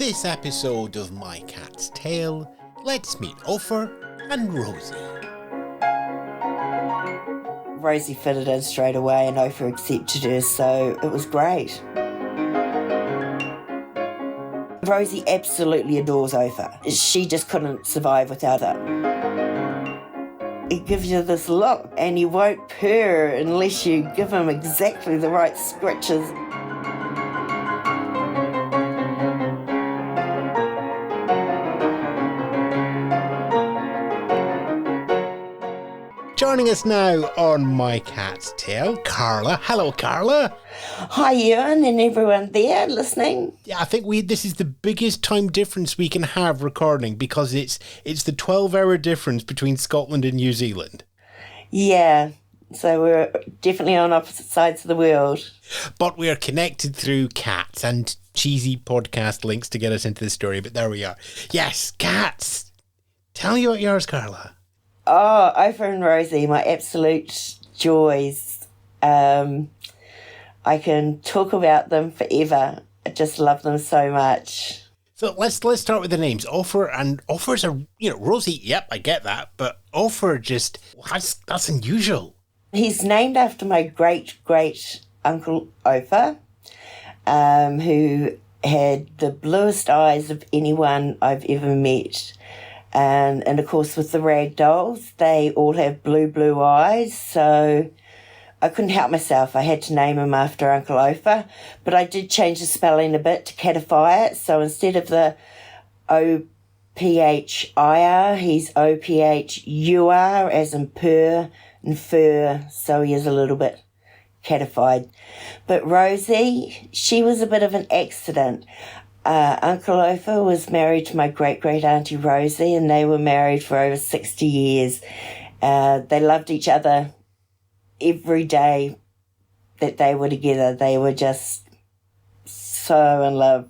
this episode of My Cat's Tale, let's meet Ophur and Rosie. Rosie fitted in straight away and Ophur accepted her, so it was great. Rosie absolutely adores Ophur. She just couldn't survive without her. He gives you this look and he won't purr unless you give him exactly the right scratches. Joining us now on My Cat's Tale, Carla. Hello, Carla. Hi, Ewan, and everyone there listening. Yeah, I think this is the biggest time difference we can have recording because it's the 12-hour difference between Scotland and New Zealand. Yeah, so we're definitely on opposite sides of the world. But we are connected through cats and cheesy podcast links to get us into the story, but there we are. Yes, cats. Tell me about yours, Carla. Oh, Ophur and Rosie, my absolute joys. I can talk about them forever. I just love them so much. So let's start with the names. Ophur and Ophur's a Rosie. Yep, I get that, but Ophur that's unusual. He's named after my great uncle Ophur, who had the bluest eyes of anyone I've ever met. And of course, with the rag dolls, they all have blue eyes, so I couldn't help myself. I had to name him after Uncle Ophur, but I did change the spelling a bit to catify it. So instead of the O-P-H-I-R, he's O-P-H-U-R, as in purr and fur, so he is a little bit catified. But Rosie, she was a bit of an accident. Uncle Ophur was married to my great-great-auntie Rosie, and they were married for over 60 years. They loved each other every day that they were together. They were just so in love.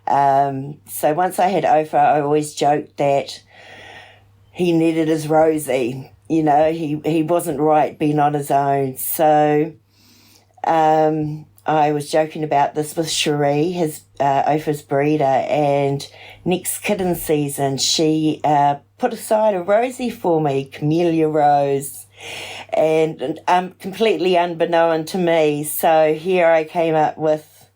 So once I had Ophur, I always joked that he needed his Rosie. You know, he wasn't right being on his own. So I was joking about this with Cherie, his Ophur's breeder, and next kitten season she put aside a Rosie for me, Camellia Rose, and completely unbeknown to me. So here I came up with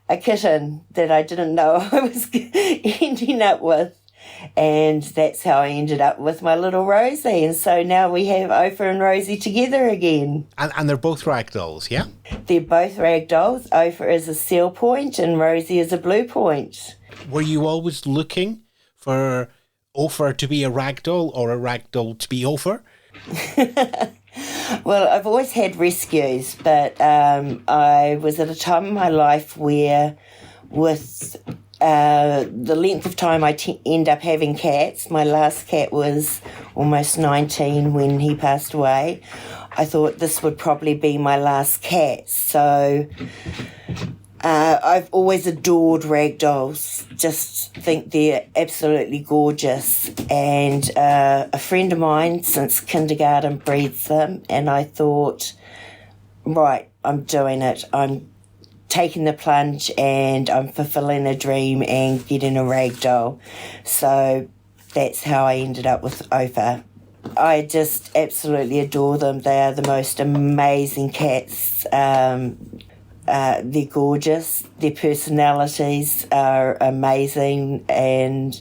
a kitten that I didn't know I was ending up with. And that's how I ended up with my little Rosie. And so now we have Ophur and Rosie together again. And they're both rag dolls, yeah? They're both rag dolls. Ophur is a seal point and Rosie is a blue point. Were you always looking for Ophur to be a rag doll or a rag doll to be Ophur? Well, I've always had rescues, but I was at a time in my life where with the length of time I end up having cats. My last cat was almost 19 when he passed away. I thought this would probably be my last cat. So I've always adored rag dolls. Just think they're absolutely gorgeous. And a friend of mine since kindergarten breeds them. And I thought, right, I'm doing it. I'm taking the plunge and I'm fulfilling a dream and getting a rag doll. So that's how I ended up with Ophur. I just absolutely adore them. They are the most amazing cats. They're gorgeous. Their personalities are amazing and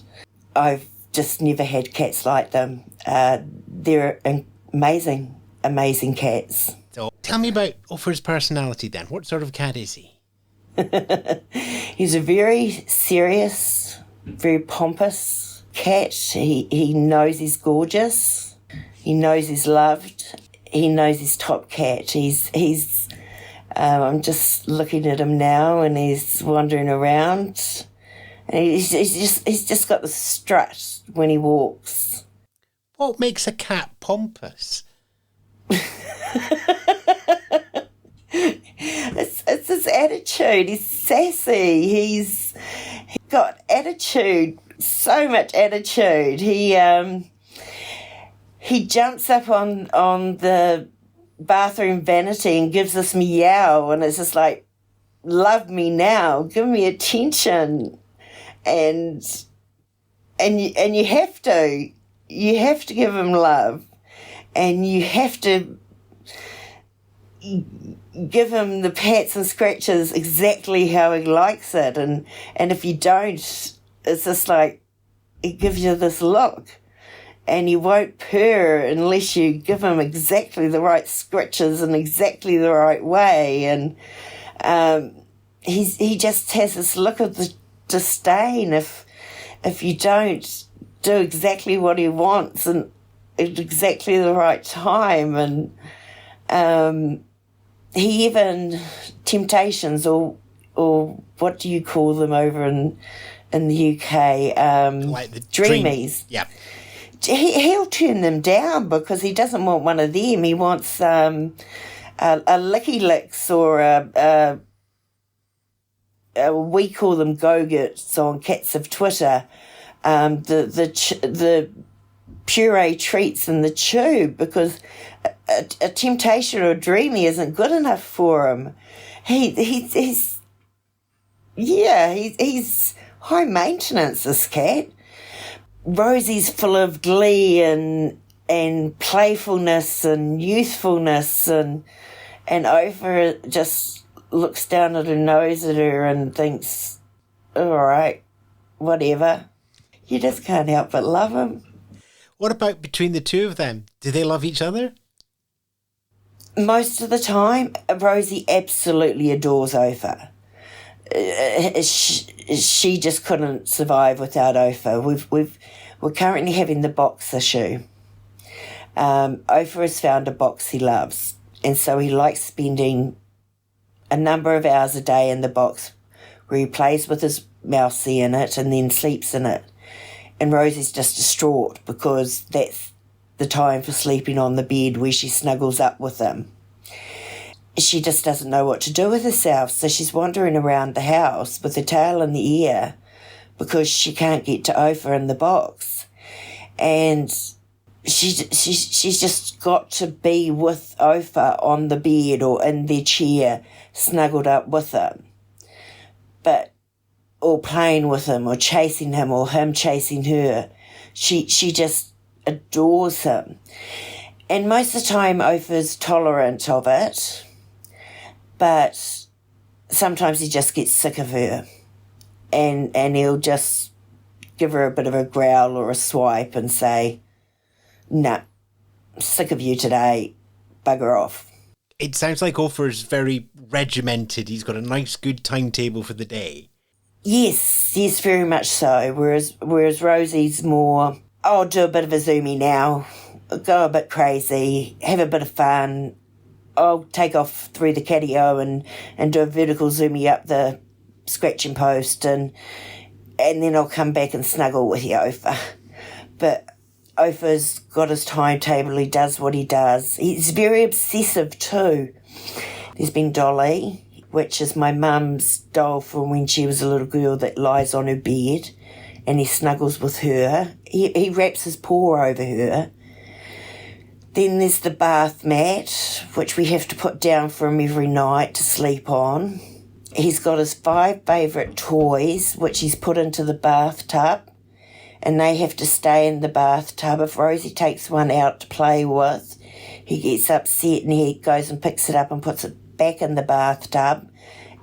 I've just never had cats like them. They're amazing cats. So tell me about Ophur's personality then. What sort of cat is he? He's a very serious, very pompous cat. He knows he's gorgeous. He knows he's loved. He knows he's top cat. I'm just looking at him now and he's wandering around. And he's just got the strut when he walks. What makes a cat pompous? It's his attitude. He's sassy. He's got attitude, so much attitude. He jumps up on the bathroom vanity and gives this meow, and it's just like, love me now, give me attention. and you have to give him love, and you have to give him the pats and scratches exactly how he likes it, and if you don't, it's just like he gives you this look, and he won't purr unless you give him exactly the right scratches in exactly the right way, and he just has this look of the disdain if you don't do exactly what he wants and at exactly the right time. And he even temptations, or what do you call them over in the UK? Like the dreamies. Yeah. He'll turn them down because he doesn't want one of them. He wants a Licky Licks, or we call them go-gurts on Cats of Twitter, the puree treats in the tube, because a temptation or a dreamy isn't good enough for him. He's high maintenance, this cat. Rosie's full of glee and playfulness and youthfulness, and Ophur just looks down at her nose at her and thinks, all right, whatever. You just can't help but love him. What about between the two of them? Do they love each other? Most of the time, Rosie absolutely adores Ophur. She just couldn't survive without Ophur. We're currently having the box issue. Ophur has found a box he loves, and so he likes spending a number of hours a day in the box, where he plays with his mousie in it and then sleeps in it. And Rosie's just distraught because that's the time for sleeping on the bed where she snuggles up with him. She just doesn't know what to do with herself, so she's wandering around the house with her tail in the air because she can't get to Ophur in the box. And she's just got to be with Ophur on the bed or in their chair, snuggled up with him. Or playing with him, or chasing him, or him chasing her. She just adores him. And most of the time Ophur's tolerant of it, but sometimes he just gets sick of her, and he'll just give her a bit of a growl or a swipe and say, nah, I'm sick of you today, bugger off. It sounds like Ophur's very regimented. He's got a nice, good timetable for the day. Yes, very much so. Whereas Rosie's more, I'll do a bit of a Zoomy now, go a bit crazy, have a bit of fun. I'll take off through the catio and do a vertical Zoomy up the scratching post, and then I'll come back and snuggle with you, Ophur. But Ophur's got his timetable, he does what he does. He's very obsessive too. There's been Dolly, which is my mum's doll from when she was a little girl, that lies on her bed, and he snuggles with her. He wraps his paw over her. Then there's the bath mat, which we have to put down for him every night to sleep on. He's got his 5 favourite toys, which he's put into the bathtub, and they have to stay in the bathtub. If Rosie takes one out to play with, he gets upset and he goes and picks it up and puts it back in the bathtub,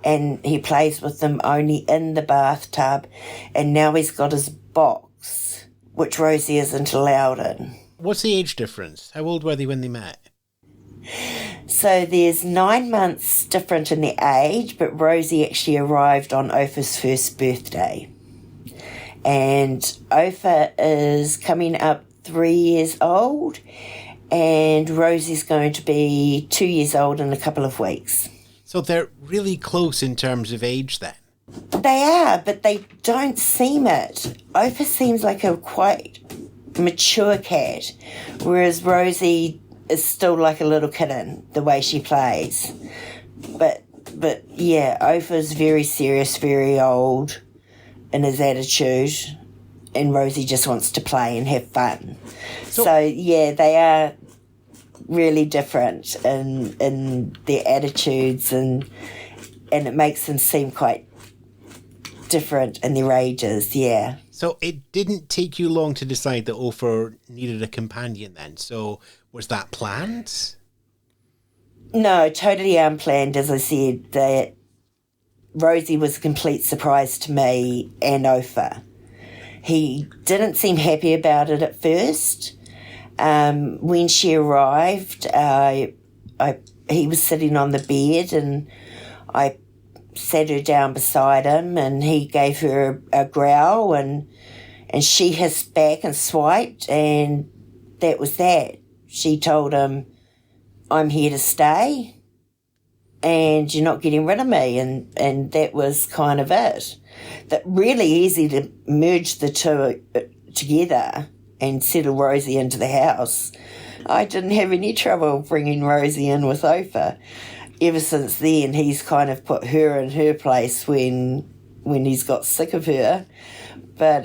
and he plays with them only in the bathtub. And now he's got his box, which Rosie isn't allowed in. What's the age difference? How old were they when they met? So there's 9 months different in the age, but Rosie actually arrived on Ophur's first birthday. And Ophur is coming up 3 years old, and Rosie's going to be 2 years old in a couple of weeks. So they're really close in terms of age then? They are, but they don't seem it. Ophur seems like a quite mature cat, whereas Rosie is still like a little kitten, the way she plays. But yeah, Ophur's very serious, very old in his attitude, and Rosie just wants to play and have fun. So yeah, they are really different in their attitudes, and it makes them seem quite different in their ages, yeah. So it didn't take you long to decide that Ophur needed a companion then. So was that planned? No, totally unplanned, as I said. That Rosie was a complete surprise to me and Ophur. He didn't seem happy about it at first. When she arrived, he was sitting on the bed and I sat her down beside him and he gave her a growl and she hissed back and swiped, and that was that. She told him, I'm here to stay and you're not getting rid of me, and that was kind of it. That really easy to merge the two together and settle Rosie into the house. I didn't have any trouble bringing Rosie in with Ophur. Ever since then, he's kind of put her in her place when he's got sick of her. But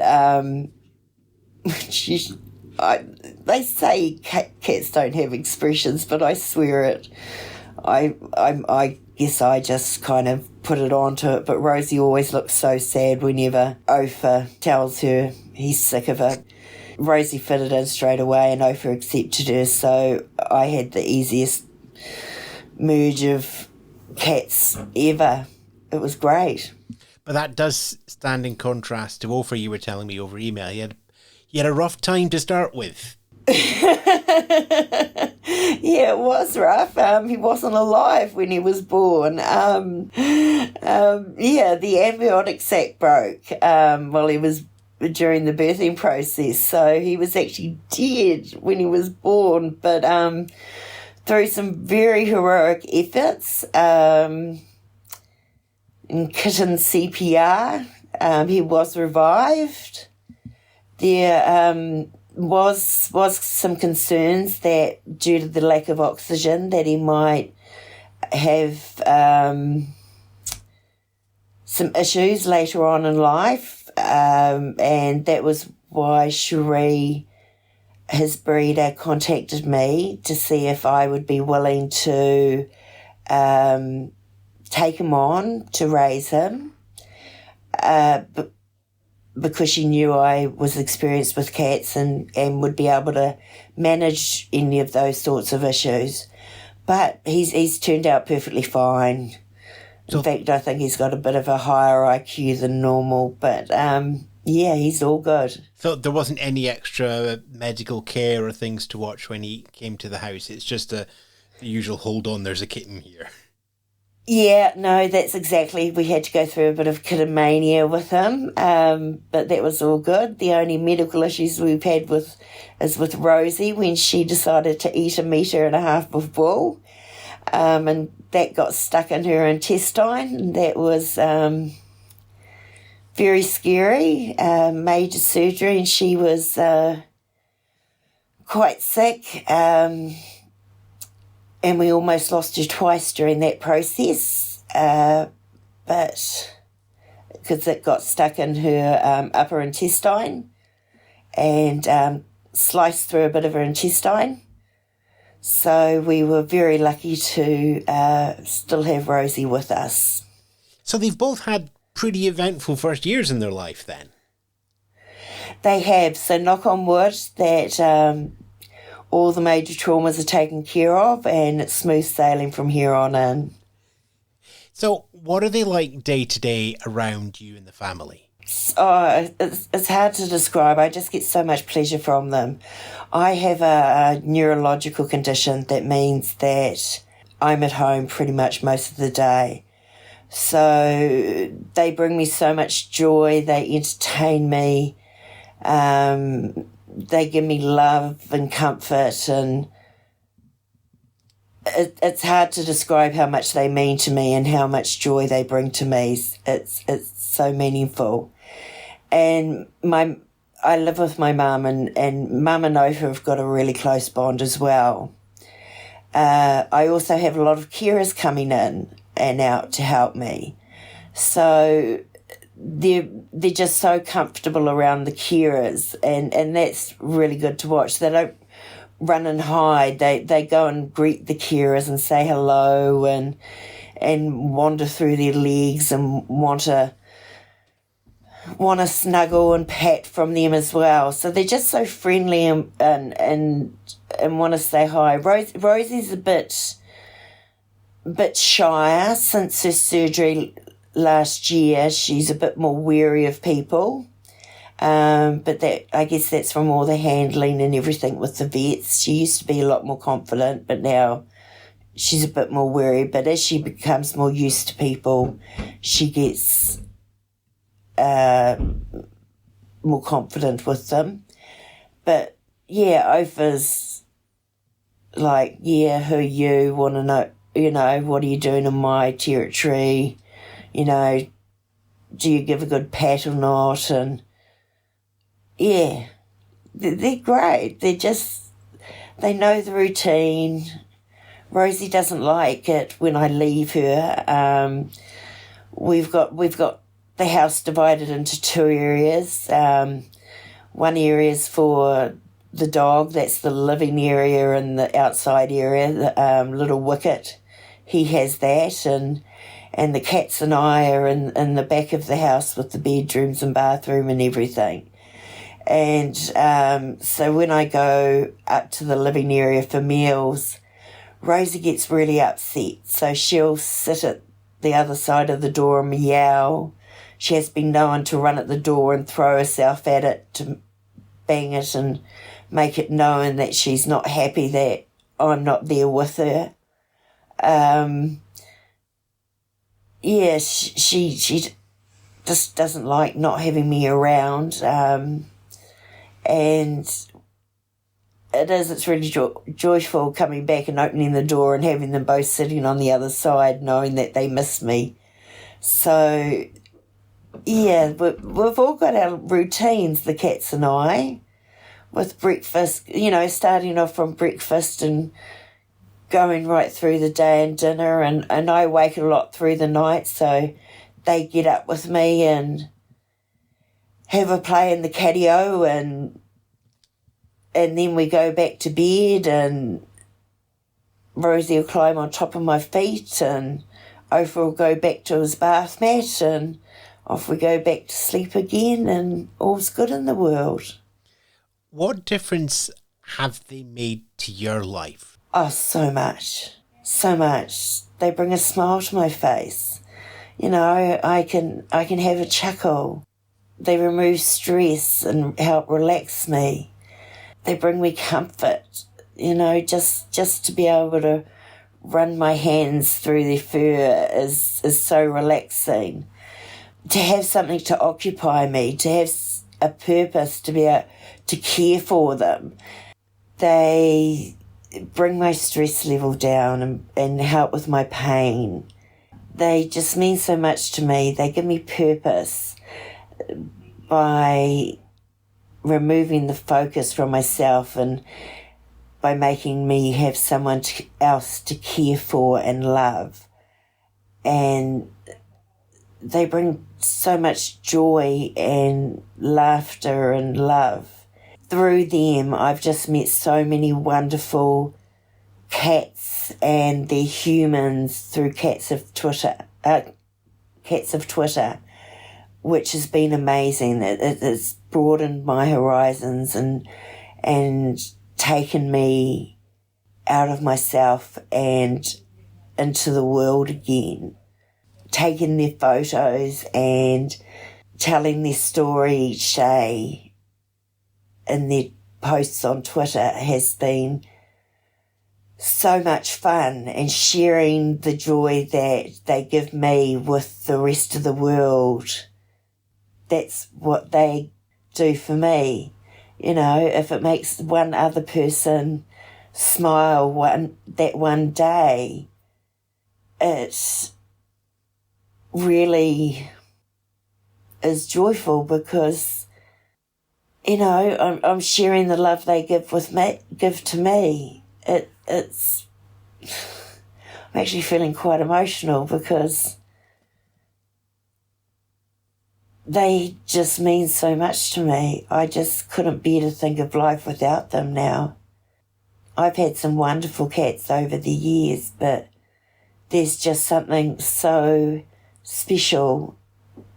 they say cats don't have expressions, but I swear it. I guess I just kind of put it onto it. But Rosie always looks so sad whenever Ophur tells her he's sick of her. Rosie fitted in straight away and Ophur accepted her, so I had the easiest merge of cats ever. It was great. But that does stand in contrast to Ophur, you were telling me over email. He had a rough time to start with. Yeah, it was rough. He wasn't alive when he was born. The amniotic sac broke while he was during the birthing process, so he was actually dead when he was born. But through some very heroic efforts, in kitten CPR, he was revived. There was some concerns that due to the lack of oxygen that he might have some issues later on in life, and that was why Cherie, his breeder, contacted me to see if I would be willing to take him on to raise him, because she knew I was experienced with cats and would be able to manage any of those sorts of issues. But he's turned out perfectly fine. In fact, I think he's got a bit of a higher IQ than normal, but he's all good. So there wasn't any extra medical care or things to watch when he came to the house. It's just the usual, hold on, there's a kitten here. Yeah, no, that's exactly. We had to go through a bit of kitten mania with him, but that was all good. The only medical issues we've had is with Rosie when she decided to eat 1.5 meters of wool, and that got stuck in her intestine. That was very scary, major surgery, and she was quite sick. And we almost lost her twice during that process, but because it got stuck in her upper intestine and sliced through a bit of her intestine. So we were very lucky to still have Rosie with us. So they've both had pretty eventful first years in their life then? They have. So knock on wood that all the major traumas are taken care of and it's smooth sailing from here on in. So what are they like day to day around you and the family? It's hard to describe. I just get so much pleasure from them. I have a neurological condition that means that I'm at home pretty much most of the day. So they bring me so much joy. They entertain me. They give me love and comfort, and it's hard to describe how much they mean to me and how much joy they bring to me. It's so meaningful. And I live with my mum, and mum and Ophur have got a really close bond as well. I also have a lot of carers coming in and out to help me. So they're just so comfortable around the carers, and that's really good to watch. They don't run and hide. They go and greet the carers and say hello and wander through their legs and want to want to snuggle and pat from them as well. So they're just so friendly and want to say hi. Rosie's a bit shyer since her surgery last year. She's a bit more wary of people. But I guess that's from all the handling and everything with the vets. She used to be a lot more confident, but now she's a bit more wary. But as she becomes more used to people, she gets more confident with them. But yeah, Ophur's like, yeah, who you want to know, what are you doing in my territory? Do you give a good pat or not? And yeah, they're great. They know the routine. Rosie doesn't like it when I leave her. We've got the house divided into two areas. One area is for the dog, that's the living area, and the outside area, the little wicket. He has that, and the cats and I are in the back of the house with the bedrooms and bathroom and everything. And so when I go up to the living area for meals, Rosie gets really upset. So she'll sit at the other side of the door and meow. She has been known to run at the door and throw herself at it, to bang it and make it known that she's not happy that I'm not there with her. Yeah, she just doesn't like not having me around. And it's really joyful coming back and opening the door and having them both sitting on the other side, knowing that they miss me. So, yeah, we've all got our routines, the cats and I, with breakfast, starting off from breakfast and going right through the day and dinner. And I wake a lot through the night, so they get up with me and have a play in the catio, and then we go back to bed, and Rosie will climb on top of my feet, and Ophur will go back to his bath mat, and off we go back to sleep again, and all's good in the world. What difference have they made to your life? Oh, so much. So much. They bring a smile to my face. I can have a chuckle. They remove stress and help relax me. They bring me comfort, just to be able to run my hands through their fur is so relaxing. To have something to occupy me, to have a purpose, to be able to care for them. They bring my stress level down and help with my pain. They just mean so much to me. They give me purpose by removing the focus from myself and by making me have someone else to care for and love. And they bring so much joy and laughter and love. Through them, I've just met so many wonderful cats and their humans through Cats of Twitter, which has been amazing. It's broadened my horizons and taken me out of myself and into the world again. Taking their photos and telling their story each day in their posts on Twitter has been so much fun, and sharing the joy that they give me with the rest of the world. That's what they do for me. If it makes one other person smile that one day, it really is joyful, because I'm sharing the love they give to me. It's I'm actually feeling quite emotional, because they just mean so much to me. I just couldn't bear to think of life without them now. I've had some wonderful cats over the years, but there's just something so special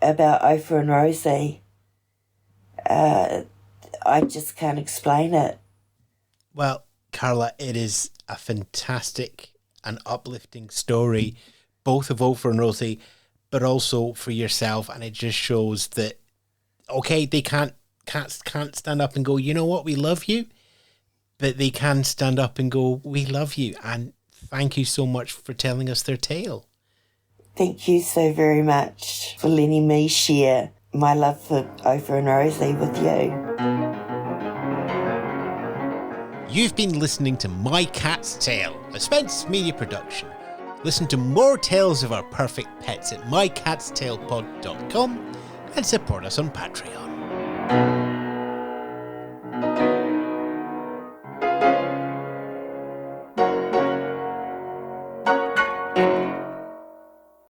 about Ophur and Rosie. I just can't explain it. Well, Carla, it is a fantastic and uplifting story, both of Ophur and Rosie, but also for yourself. And it just shows that, okay, they can't stand up and go, you know what, we love you, but they can stand up and go, we love you. And thank you so much for telling us their tale. Thank you so very much for letting me share my love for Ophur and Rosie with you. You've been listening to My Cat's Tale, a Spence Media production. Listen to more tales of our perfect pets at mycatstalepod.com and support us on Patreon.